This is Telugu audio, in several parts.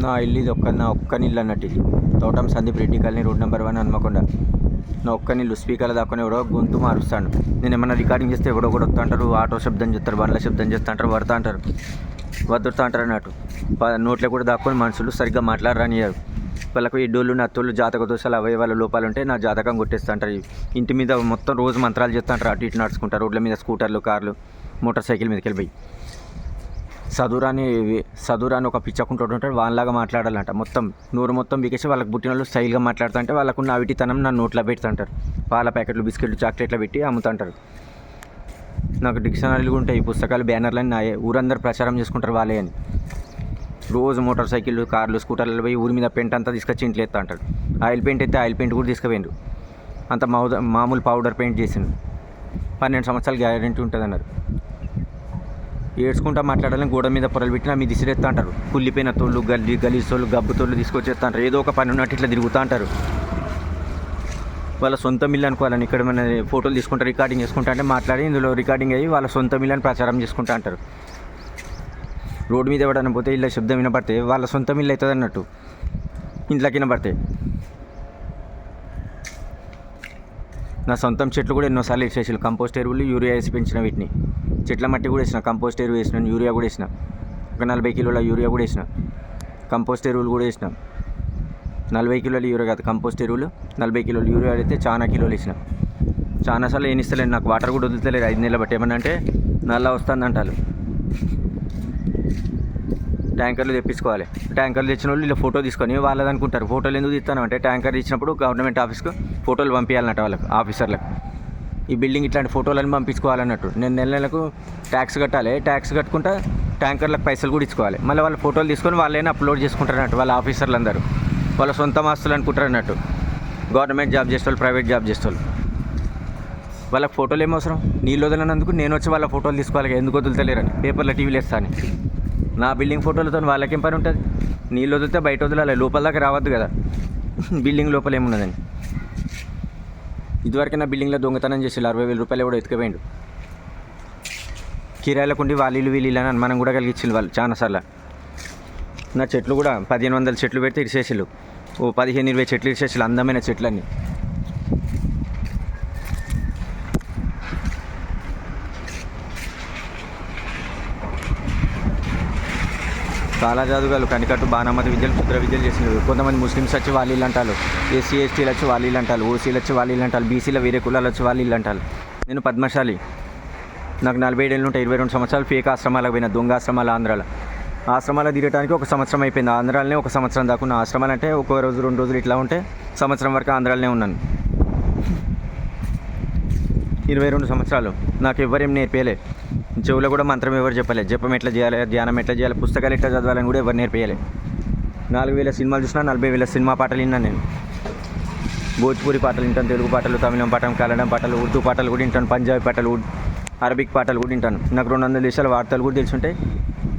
నా ఇల్లు ఇది నా ఒక్క నీళ్ళు అన్నట్టు. ఇది తోటం Sandeep Reddy colony road number 1 Hanamkonda. నా ఒక్క నీళ్ళు స్పీకర్లు దాక్కుని ఎవడో గొంతు మారుస్తాడు. నేను ఏమన్నా రికార్డింగ్ చేస్తే ఎవడో కూడా వస్తా అంటారు, ఆటో శబ్దం చేస్తారు, బండ్ల శబ్దం చేస్తా అంటారు, పడతా అంటారు, వదురుతా అంటారు అన్నట్టు. నోట్లో కూడా దాక్కుని మనుషులు సరిగ్గా మాట్లాడరానియారు. వాళ్ళకు ఎడ్డోళ్ళు నత్తోళ్ళు జాతక దోషాలు అవయవాల లోపాలు ఉంటే నా జాతకం కొట్టేస్తా అంటారు. ఇంటి మీద మొత్తం రోజు మంత్రాలు చేస్తూ అంటారు, అటు ఇటు నడుచుకుంటారు, రోడ్ల మీద స్కూటర్లు, కార్లు, మోటార్ సైకిల్ మీదకి వెళ్ళిపోయి. చదువురాని ఒక పిచ్చకుంటూ ఉంటాడు, వాళ్ళలాగా మాట్లాడాలంట. మొత్తం నోరు మొత్తం బికేసి వాళ్ళకి పుట్టిన వాళ్ళు స్టైల్గా మాట్లాడుతుంటే వాళ్ళకున్న అవిటితనం నా నోట్లో పెడుతుంటారు. పాల ప్యాకెట్లు, బిస్కెట్లు, చాక్లెట్లు పెట్టి అమ్ముతుంటారు. నాకు డిక్షనరీలు ఉంటాయి, పుస్తకాలు, బ్యానర్లని నా ఊరందరూ ప్రచారం చేసుకుంటారు వాళ్ళే అని. రోజు మోటార్ సైకిళ్ళు, కార్లు, స్కూటర్లు పోయి ఊరి మీద పెయింట్ అంతా తీసుకొచ్చి ఇంట్లో ఎత్తా అంటాడు. ఆయిల్ పెయింట్ అయితే ఆయిల్ పెయింట్ కూడా తీసుకుపోయిండు. అంత మామూలు పౌడర్ పెయింట్ చేసిండు. 12 సంవత్సరాలు గ్యారెంటీ ఉంటుంది అన్నారు. ఏడ్చుకుంటా మాట్లాడాలని గోడ మీద పొరలు పెట్టినా మీ దిసిరెత్తా అంటారు. కుళ్ళిపోయిన తోళ్ళు, గలీజ్ తోళ్ళు, గబ్బు తోళ్ళు తీసుకొచ్చేస్తా అంటారు. ఏదో ఒక పని ఉన్నట్టు ఇట్లా తిరుగుతూ అంటారు. వాళ్ళ సొంత మిల్లు అనుకోవాలని ఇక్కడ మన ఫోటోలు తీసుకుంటారు, రికార్డింగ్ చేసుకుంటా అంటే మాట్లాడి ఇందులో రికార్డింగ్ అయ్యి వాళ్ళ సొంత మిల్లు అని ప్రచారం చేసుకుంటా అంటారు. రోడ్డు మీద ఎవడన్నా పోతే ఇలా శబ్దం వినపడితే వాళ్ళ సొంత మిల్లు అవుతుంది అన్నట్టు, ఇంట్లోకి వినపడితే. నా సొంతం చెట్లు కూడా ఎన్నోసార్లు వేసేసాను. కంపోస్ట్ ఎరువులు, యూరియా వేసి పెంచిన వీటిని. చెట్ల మట్టి కూడా వేసిన, కంపోస్ట్ ఎరువు వేసినాను, యూరియా కూడా వేసిన. ఒక 40 కిలోల యూరియా కూడా వేసిన, కంపోస్ట్ ఎరువులు కూడా వేసిన. 40 కిలోల యూరియా కాదు, కంపోస్ట్ ఎరువులు 40 కిలోలు యూరియా అయితే చాలా కిలోలు వేసిన. చాలాసార్లు ఏనిస్తలేదు, నాకు వాటర్ కూడా వదులుతలేదు 5 నెలలు బట్టి. ఏమన్నా అంటే నల్లా వస్తుంది అంటారు. ట్యాంకర్లు తెప్పించుకోవాలి. ట్యాంకర్లు తెచ్చిన వాళ్ళు ఇలా ఫోటో తీసుకొని వాళ్ళది అనుకుంటారు. ఫోటోలు ఎందుకు తీస్తాను అంటే ట్యాంకర్ ఇచ్చినప్పుడు గవర్నమెంట్ ఆఫీస్కు ఫోటోలు పంపించాలన్నట్టు వాళ్ళకు, ఆఫీసర్లకు. ఈ బిల్డింగ్ ఇట్లాంటి ఫోటోలను పంపించుకోవాలన్నట్టు. నేను నెలకు ట్యాక్స్ కట్టాలి, ట్యాక్స్ కట్టుకుంటా ట్యాంకర్లకు పైసలు కూడా ఇచ్చుకోవాలి. మళ్ళీ వాళ్ళ ఫోటోలు తీసుకొని వాళ్ళైనా అప్లోడ్ చేసుకుంటారు అన్నట్టు. వాళ్ళ ఆఫీసర్లు అందరూ వాళ్ళ సొంత ఆస్తులు అనుకుంటారు అన్నట్టు. గవర్నమెంట్ జాబ్ చేసేవాళ్ళు, ప్రైవేట్ జాబ్ చేసేవాళ్ళు, వాళ్ళకి ఫోటోలు ఏమో అవసరం? నీళ్ళు వదలనందుకు నేను వచ్చి వాళ్ళ ఫోటోలు తీసుకోవాలి, ఎందుకు వదులుతలేరని పేపర్లో, టీవీలు వేస్తాను. నా బిల్డింగ్ ఫోటోలతో వాళ్ళకేం పని ఉంటుంది? నీళ్ళు వదిలితే బయట వదలాలి, లోపల దాకా రావద్దు కదా. బిల్డింగ్ లోపల ఏమున్నదని. ఇదివరకు నా బిల్డింగ్లో దొంగతనం చేసి 60,000 రూపాయలు ఎవడో ఎత్తుకుపోయిండు. కిరాయిలకు ఉండి వాళ్ళు వీళ్ళు అని మనం కూడా కలిగించిండు వాళ్ళు చాలాసార్లు. నా చెట్లు కూడా 1500 చెట్లు పెడితే ఇరిసేసిళ్ళు. 15-20 చెట్లు ఇరిసేసిళ్ళు, అందమైన చెట్లన్నీ. చాలా జాదుగాలు కనికట్టు, బాణామతి విద్యలు, క్షుద్ర విద్యలు చేసినారు. కొంతమంది ముస్లిమ్స్ వచ్చి వాళ్ళు ఇల్లు అంటారు, ఎస్సీ ఎస్టీలు వచ్చి వాళ్ళు ఇల్లు అంటారు, ఓసీలు వచ్చి వాళ్ళు ఇల్లు అంటారు, బీసీల వేరే కులాలు వచ్చి వాళ్ళు ఇల్లు అంటారు. నేను పద్మశాలి, నాకు 47 ఏళ్ళు ఉంటాయి. 22 సంవత్సరాలు ఫేక్ ఆశ్రమాలకు పోయిన, దొంగ ఆశ్రమాలు ఆంధ్రాలో. ఆశ్రమాలు తిరగడానికి 1 సంవత్సరం అయిపోయింది. ఆంధ్రాలోనే 1 సంవత్సరం దాకా ఉన్న. ఆశ్రమాలు అంటే 1 రోజు 2 రోజులు ఇట్లా ఉంటే సంవత్సరం వరకు ఆంధ్రాలోనే ఉన్నాను. 22 సంవత్సరాలు నాకు ఎవరేం నేర్పేయలే. చెవులో కూడా మంత్రం ఎవరు చెప్పలేదు. జపం ఎట్లా చేయాలి, ధ్యానం ఎట్లా చేయాలి, పుస్తకాలు ఎట్లా చదవాలని కూడా ఎవరు నేర్పేయలే. 4,000 సినిమాలు చూసినా, 40,000 సినిమా పాటలు విన్నాను నేను. భోజ్పూరి పాటలు వింటాను, తెలుగు పాటలు, తమిళం పాటలు, కన్నడం పాటలు, ఉర్దూ పాటలు కూడా వింటాను, పంజాబీ పాటలు, అరబిక్ పాటలు కూడా వింటాను. నాకు 200 దేశాల వార్తలు కూడా తెలుసుంటాయి.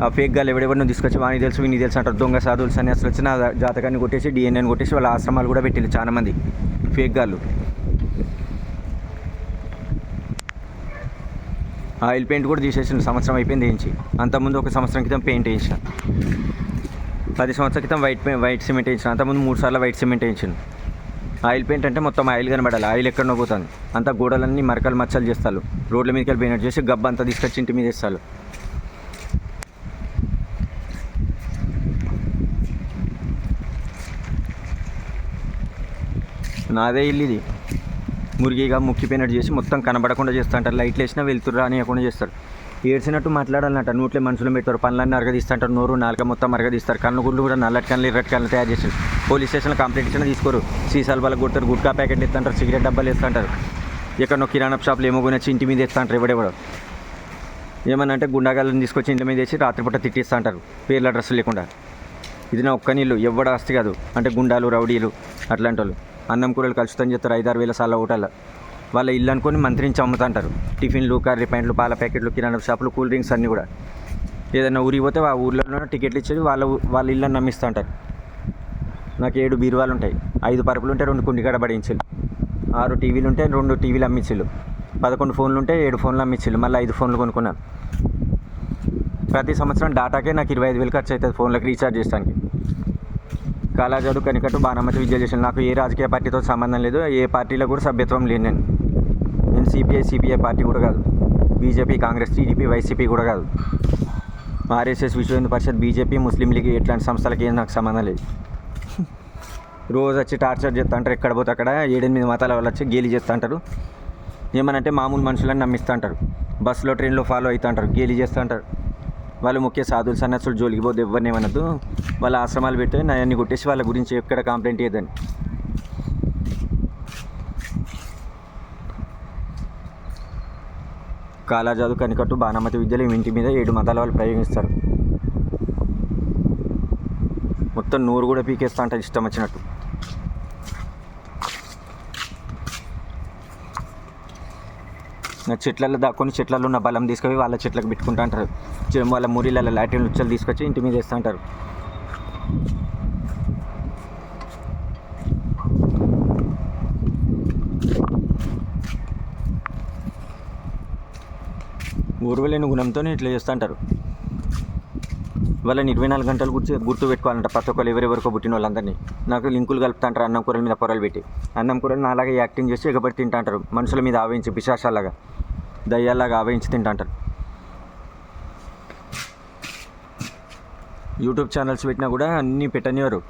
ఆ ఫేక్ గాలు ఎవరెవరిని తీసుకొచ్చి వానికి తెలుసు, వీనికి తెలుసు అంటారు. దొంగ సాధువులు, సన్యాసులు వచ్చి నా జాతకాన్ని కొట్టేసి, డిఎన్ఏని కొట్టేసి వాళ్ళ ఆశ్రమాలు కూడా పెట్టిళ్ళు చాలామంది ఫేక్ గాళ్ళు. ఆయిల్ పెయింట్ కూడా తీసేసిన, సంవత్సరం అయిపోయింది వేయించి. అంతకుముందు 1 సంవత్సరం క్రితం పెయింట్ వేయించిన. 10 సంవత్సరాల క్రితం వైట్ సిమెంట్ వేయించిన. అంతకుముందు 3 సార్లు వైట్ సిమెంట్ వేయించాను. ఆయిల్ పెయింట్ అంటే మొత్తం ఆయిల్ కనబడాలి. ఆయిల్ ఎక్కడనో పోతుంది. అంతా గోడలన్నీ మరకలు మచ్చలు చేస్తారు. రోడ్ల మీదకి వెళ్ళి పెయింట్ చేసి గబ్బ అంతా తీసుకొచ్చి ఇంటి మీద వేస్తారు. నాదే ఇల్లు ఇది. మురిగిగా ముక్కిపోయినట్టు చేసి మొత్తం కనబడకుండా చేస్తూ అంటారు. లైట్లు వేసినా వెళ్తురు రానియకుండా చేస్తారు. ఏడ్చినట్టు మాట్లాడాలంట. నోట్లే మనుషులు పెడతారు, పనులన్నీ అరగదీస్తుంటారు, నోరు నాలుక మొత్తం అరగదీస్తారు. కన్ను గుళ్ళు కూడా నల్లటి కన్నులు, ఎర్రటి కన్నులు తయారు చేస్తారు. పోలీస్ స్టేషన్లో కంప్లైంట్ ఇచ్చినా తీసుకోరు. సీసాలు వాళ్ళకి కొడతారు, గుట్కా ప్యాకెట్లు ఎత్తుంటారు, సిగరెట్ డబ్బాలు వేస్తుంటారు. ఎక్కడో కిరాణా షాపులు ఏమో కొనొచ్చి ఇంటి మీద ఎత్తుంటారు. ఎవడెవడో ఏమన్నా అంటే గుండాగాళ్ళని తీసుకొచ్చి ఇంటి మీద వేసి రాత్రిపూట తిట్టిస్తూ అంటారు పేర్ల అడ్రస్లు లేకుండా. ఇది నా ఒక్క నీళ్ళు, ఎవడ ఆస్తి కాదు. అంటే గుండాలు, రౌడీలు అట్లాంటి వాళ్ళు అన్నం కూరలు కలుసుతని చెప్తారు. 5-6 వేల సార్ల హోటల్లో వాళ్ళ ఇల్లు అనుకొని మంత్రించి అమ్ముతుంటారు. టిఫిన్లు, కర్రీ పాయింట్లు, పాల ప్యాకెట్లు, కిరాణా షాపులు, కూల్ డ్రింక్స్ అన్నీ కూడా. ఏదైనా ఊరికి పోతే ఆ ఊర్లోనే టికెట్లు ఇచ్చేది వాళ్ళ ఇల్లు నమ్మిస్తుంటారు. నాకు 7 బీరువాలు ఉంటాయి, 5 పరుపులు ఉంటాయి, 2 కుండికాడ పడించిళ్ళు, 6 టీవీలు ఉంటాయి, 2 టీవీలు అమ్మించిళ్ళు, 11 ఫోన్లు ఉంటే 7 ఫోన్లు అమ్మించిళ్ళు, మళ్ళీ 5 ఫోన్లు కొనుక్కున్నాను. ప్రతి సంవత్సరం డాటాకే నాకు 25,000 ఖర్చు అవుతుంది ఫోన్లకు రీఛార్జ్ చేయడానికి. కాలాజాదు కనికట్టు బాణమతి విద్య చేసిన. నాకు ఏ రాజకీయ పార్టీతో సంబంధం లేదు, ఏ పార్టీలో కూడా సభ్యత్వం లేదు. నేను సిపిఐ పార్టీ కూడా కాదు, బీజేపీ, కాంగ్రెస్, టీడీపీ, వైసీపీ కూడా కాదు, ఆర్ఎస్ఎస్, విశ్వ హిందూ పరిషత్, బీజేపీ, ముస్లిం లీగ్ ఇట్లాంటి సంస్థలకి ఏం నాకు సంబంధం లేదు. రోజు వచ్చి టార్చర్ చేస్తూ అంటారు, ఎక్కడ పోతే అక్కడ 7-8 మతాల వాళ్ళు వచ్చి గేలి చేస్తూ అంటారు. ఏమనంటే మామూలు మనుషులని నమ్మిస్తూ అంటారు, బస్సులో ట్రైన్లో ఫాలో అవుతూ అంటారు, గేలి చేస్తూ అంటారు. వాళ్ళు ముఖ్య సాధువులు సన్యాసులు జోలికి పోతే ఎవరిని ఏమనద్దు, వాళ్ళ ఆశ్రమాలు పెట్టి నయాన్ని కొట్టేసి వాళ్ళ గురించి ఎక్కడ కంప్లైంట్ చేయదని. కాలాజాదు కనికట్టు బాణమతి విద్యలు ఇంటి మీద 7 మతాల వాళ్ళు ప్రయోగిస్తారు. మొత్తం నూరు కూడా పీకేస్తా అంటారు ఇష్టం వచ్చినట్టు. చెట్లలో దాక్కొని చెట్లలో ఉన్న బలం తీసుకొని వాళ్ళ చెట్లకు పెట్టుకుంటూ అంటారు. వాళ్ళ మురిలలో లాటిన్ లుచ్చలు తీసుకొచ్చి ఇంటి మీద వేస్తూ అంటారు. ఊర్వలేని గుణంతో ఇట్లా చేస్తూ అంటారు. వాళ్ళని 24 గంటలు గుర్తు పెట్టుకోవాలంట ప్రతి ఒక్కరు, ఎవరెవరికో పుట్టిన వాళ్ళందరినీ. నాకు లింకులు కలుపుతా అంటారు అన్నం కూరల మీద పొరలు పెట్టి. అన్నం కూరలు నాలాగే యాక్టింగ్ చేసి ఎగబడి తింటా అంటారు. మనుషుల మీద ఆవహించి పిశాచాలాగా దయ్యాల్లాగా ఆవహించి తింటా అంటారు. యూట్యూబ్ ఛానల్స్ పెట్టినా కూడా అన్నీ పెట్టనివారు.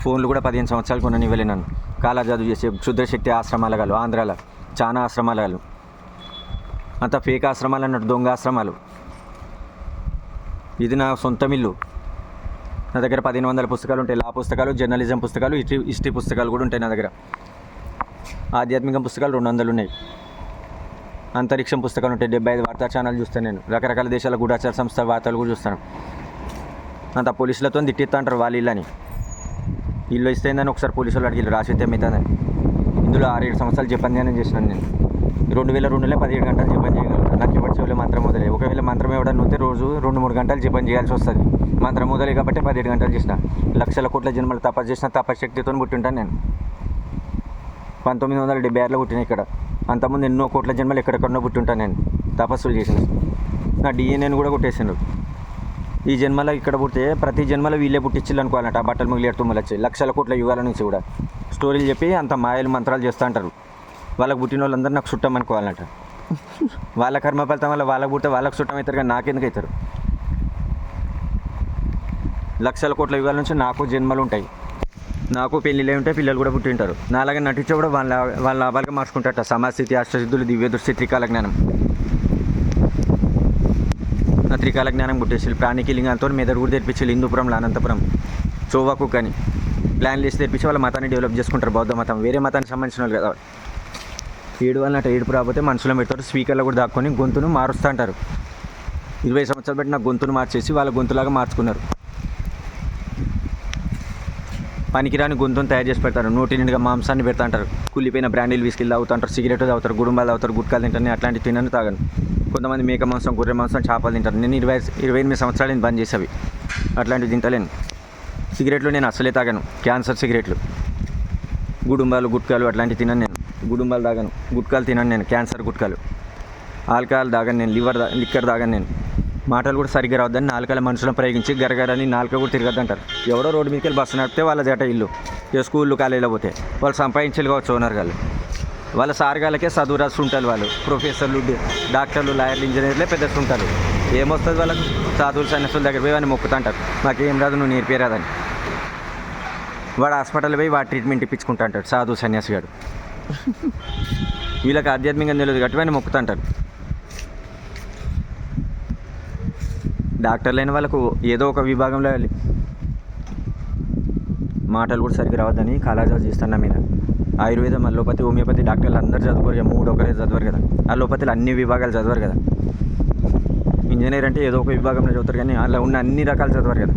ఫోన్లు కూడా 15 సంవత్సరాలు కొననివ్వలే నన్ను. కాలాజాదు చేసే క్షుద్రశక్తి ఆశ్రమాలగాలు ఆంధ్రాలో చాలా ఆశ్రమాలగాలు, అంత ఫేక్ ఆశ్రమాలు అన్నట్టు, దొంగ ఆశ్రమాలు. ఇది నా సొంత మిల్లు. నా దగ్గర 1500 పుస్తకాలు ఉంటాయి. లా పుస్తకాలు, జర్నలిజం పుస్తకాలు, హిస్టరీ పుస్తకాలు కూడా ఉంటాయి నా దగ్గర. ఆధ్యాత్మిక పుస్తకాలు 200 ఉన్నాయి. అంతరిక్షం పుస్తకాలు ఉంటాయి. 75 వార్తా ఛానల్ చూస్తాను నేను. రకరకాల దేశాల గూఢాచార సంస్థ వార్తలు కూడా చూస్తాను. అంత పోలీసులతో తిట్టిస్తా అంటారు వాళ్ళు ఇల్లని. ఇల్లు ఇస్తేందని ఒకసారి పోలీసులు అడిగిళ్ళు రాసితే మిగతాదని. ఇందులో 6-7 సంవత్సరాలు జపంధ్యానం చేసినాను నేను. 2002లో 17 గంటలు జపం చేయగలుగుతాను. నాకు ఇప్పటి చెవులే మంత్రం మొదలే. ఒకవేళ మంత్రం ఇవ్వడానికి ఉంటే రోజు 2-3 గంటలు జపం చేయాల్సి వస్తుంది. మంత్రం మొదలే కాబట్టి 17 గంటలు చేసిన. లక్షల కోట్ల జన్మలు తపస్సు చేసిన తపశక్తితో పుట్టింటాను నేను. 1976లో పుట్టిన ఇక్కడ. అంతకుముందు ఎన్నో కోట్ల జన్మలు ఎక్కడెక్కడో పుట్టింటాను నేను తపస్సులు చేసిన. నా డిఎన్ఏని కూడా కొట్టేసిండు. ఈ జన్మలో ఇక్కడ పుట్టితే ప్రతి జన్మలో వీళ్ళే పుట్టించిల్లు అనుకోవాలంట. ఆ బట్టలు మిగిలి తుమ్మలు వచ్చాయి లక్షల కోట్ల యుగాల నుంచి కూడా స్టోరీలు చెప్పి అంత మాయలు మంత్రాలు చేస్తూ అంటారు. వాళ్ళకు పుట్టిన వాళ్ళందరూ నాకు చుట్టం అనుకోవాలంట. వాళ్ళ కర్మ ఫలితం వల్ల వాళ్ళకు పుట్టే వాళ్ళకు చుట్టం అవుతారు, కానీ నాకెందుకు అవుతారు? లక్షల కోట్ల యుగాల నుంచి నాకు జన్మలు ఉంటాయి. నాకు పెళ్ళిళ్ళే ఉంటాయి, పిల్లలు కూడా పుట్టి ఉంటారు. నాలాగా నటించే కూడా వాళ్ళ లాభాలుగా మార్చుకుంటారట. సమాజస్థితి, అష్టసిద్ధులు, దివ్య దృష్టి, త్రికాల జ్ఞానం. నా త్రికాల జ్ఞానం పుట్టేసి ప్రాణికి లింగంతో మెదడు కూడా తెప్పించాలి. హిందూపురంలో, అనంతపురం, చోవాకు కానీ ప్లాన్లు చేసి తెప్పించి వాళ్ళ మతాన్ని డెవలప్ చేసుకుంటారు. బౌద్ధ మతం వేరే మతానికి సంబంధించిన వాళ్ళు కదా. ఏడు వాళ్ళ ఏడుపు రాకపోతే మనుషులు పెడతారు. స్పీకర్లో కూడా దాక్కొని గొంతును మారుస్తూ అంటారు. 20 సంవత్సరాలు బట్టి నా గొంతును మార్చేసి వాళ్ళ గొంతులాగా మార్చుకున్నారు. పనికిరాని గొంతును తయారు చేసి పెడతారు. నోటి నిండుగా మాంసాన్ని పెడతా అంటారు. కుళ్ళిపోయిన బ్రాండీలు విస్కీలు తాగుతుంటారు, సిగరెట్ తాగుతారు, గుడుంబాలు తాగుతారు, గుట్కాలు తింటారు. అట్లాంటి తినను తాగను. కొంతమంది మేక మాంసం, గొర్రె మాంసం, చేపలు తింటారు. నేను 28 సంవత్సరాలు నేను బంద్ చేసేవి. అట్లాంటివి తింటలేను. సిగరెట్లు నేను అసలే తాగాను. క్యాన్సర్ సిగరెట్లు, గుడుంబాలు, గుట్కాలు అట్లాంటివి తినను నేను. గుడుంబాలు తాగాను, గుట్కాలు తినను నేను. క్యాన్సర్ గుట్కాలు, ఆల్కహాల్ తాగాను నేను. లిక్కర్ తాగాను నేను. మాటలు కూడా సరిగ్గా రావద్దని నాలుకల మనుషులను ప్రయోగించి గరగరని నాలుక కూడా తిరగద్దంటారు. ఎవడో రోడ్డు మీదకి వెళ్ళి బస్సు నడిపితే వాళ్ళ జట ఇల్లు. ఇక స్కూళ్ళు కాలేజీలో పోతే వాళ్ళు సంపాదించాలి కావచ్చు ఓనర్ గాళ్ళు. వాళ్ళ సారగాళ్ళకే చదువు రాసి ఉంటారు. వాళ్ళు ప్రొఫెసర్లు, డాక్టర్లు, లాయర్లు, ఇంజనీర్లే పెద్ద ఉంటారు. ఏమొస్తుంది వాళ్ళకు? చదువులు సన్యాసుల దగ్గర పోయి వాడిని మొక్కుతుంటారు. మాకేం రాదు, నువ్వు నేర్పేరాదని. వాడు హాస్పిటల్ పోయి వాడు ట్రీట్మెంట్ ఇప్పించుకుంటా అంటాడు సాధువు సన్యాసి గారు. వీళ్ళకి ఆధ్యాత్మికంగా తెలియదు కాబట్టి వాడిని మొక్కుతుంటారు. డాక్టర్లు అయిన వాళ్ళకు ఏదో ఒక విభాగంలో వెళ్ళి మాటలు కూడా సరిగ్గా రావద్దని కాలాజాలు చేస్తున్నా మీద. ఆయుర్వేదం, అలోపతి, హోమియోపతి డాక్టర్లు అందరూ చదువుకోరు కదా. 3 ఒకరే చదవరు కదా. అలోపతిలో అన్ని విభాగాలు చదవరు కదా. ఇంజనీర్ అంటే ఏదో ఒక విభాగంలో చదువుతారు, కానీ అలా ఉన్న అన్ని రకాలు చదవరు కదా.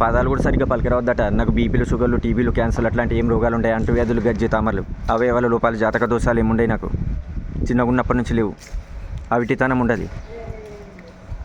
పదాలు కూడా సరిగ్గా పలికిరావద్దట. నాకు బీపీలు, షుగర్లు, టీబీలు, క్యాన్సర్లు అట్లాంటి ఏం రోగాలు ఉంటాయి? అంటువ్యాధులు, గజ్జి, తామరలు, అవయవాల లోపాలు, జాతక దోషాలు ఏముండయి నాకు. చిన్నగా ఉన్నప్పటి నుంచి లేవు. అవిటితనం ఉండదు.